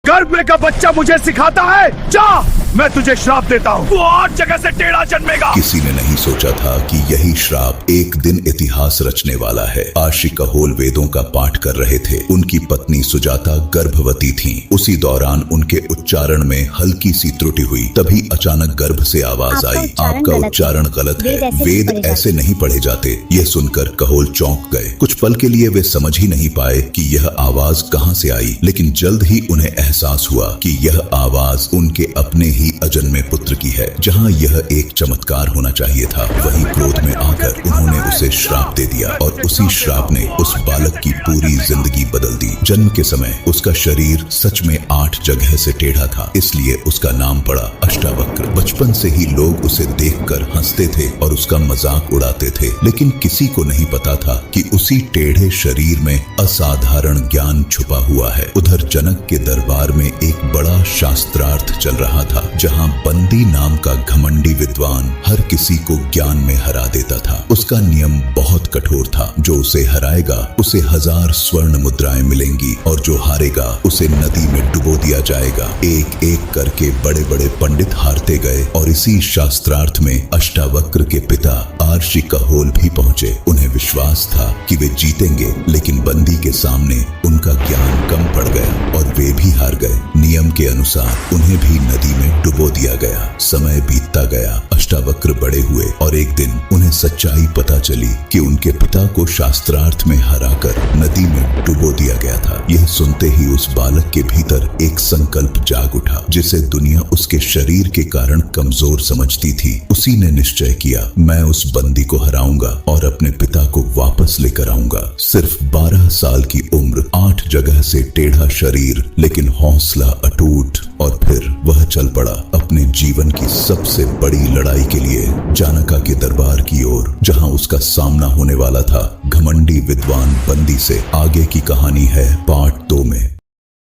गर्भ में का बच्चा मुझे सिखाता है, जा मैं तुझे श्राप देता हूँ, तू और जगह से टेढ़ा जन्मेगा। किसी ने नहीं सोचा था कि यही श्राप एक दिन इतिहास रचने वाला है। आशी कहोल वेदों का पाठ कर रहे थे। उनकी पत्नी सुजाता गर्भवती थी। उसी दौरान उनके उच्चारण में हल्की सी त्रुटि हुई। तभी अचानक गर्भ से आवाज आई, आपका उच्चारण गलत है, वेद ऐसे नहीं पढ़े जाते। यह सुनकर कहोल चौंक गए। कुछ पल के लिए वे समझ ही नहीं पाए कि यह आवाज कहां से आई, लेकिन जल्द ही उन्हें एहसास हुआ कि यह आवाज उनके अपने ही अजन्मे पुत्र की है। जहां यह एक चमत्कार होना चाहिए था, वहीं क्रोध में आकर उन्होंने उसे श्राप दे दिया और उसी श्राप ने उस बालक की पूरी जिंदगी बदल दी। जन्म के समय उसका शरीर सच में 8 जगह से टेढ़ा था, इसलिए उसका नाम पड़ा अष्टावक्र। बचपन से ही लोग उसे देखकर हंसते थे और उसका मजाक उड़ाते थे, लेकिन किसी को नहीं पता था कि उसी टेढ़े शरीर में असाधारण ज्ञान छुपा हुआ है। उधर जनक के दरबार में एक बड़ा शास्त्रार्थ चल रहा था, जहां बंदी नाम का घमंडी विद्वान हर किसी को ज्ञान में हरा देता था। उसका नियम बहुत कठोर था, जो उसे हराएगा उसे 1000 स्वर्ण मुद्राएं मिलेंगी और जो हारेगा उसे नदी में डुबो दिया जाएगा। एक एक करके बड़े बड़े पंडित हारते गए और इसी शास्त्रार्थ में अष्टावक्र के पिता आर्षि कहोल भी पहुंचे। उन्हें विश्वास था कि वे जीतेंगे, लेकिन बंदी के सामने उनका ज्ञान कम पड़ गया और वे भी हार गए। नियम के अनुसार उन्हें भी नदी में डुबो दिया गया। समय बीतता गया, अष्टावक्र बड़े हुए और एक दिन उन्हें सच्चाई पता चली कि उनके पिता को शास्त्रार्थ में हराकर नदी में डुबो दिया गया था। यह सुनते ही उस बालक के भीतर एक संकल्प जाग उठा, जिसे दुनिया उसके शरीर के कारण कमजोर समझती थी। उसी ने निश्चय किया, मैं उस बंदी को हराऊंगा और अपने पिता को वापस लेकर आऊंगा। सिर्फ 12 साल की उम्र, 8 जगह से टेढ़ा शरीर, लेकिन हौसला अटूट। और फिर वह चल पड़ा अपने जीवन की सबसे बड़ी लड़ाई के लिए, जानका के दरबार की ओर, जहां उसका सामना होने वाला था घमंडी विद्वान बंदी से। आगे की कहानी है पार्ट 2 में।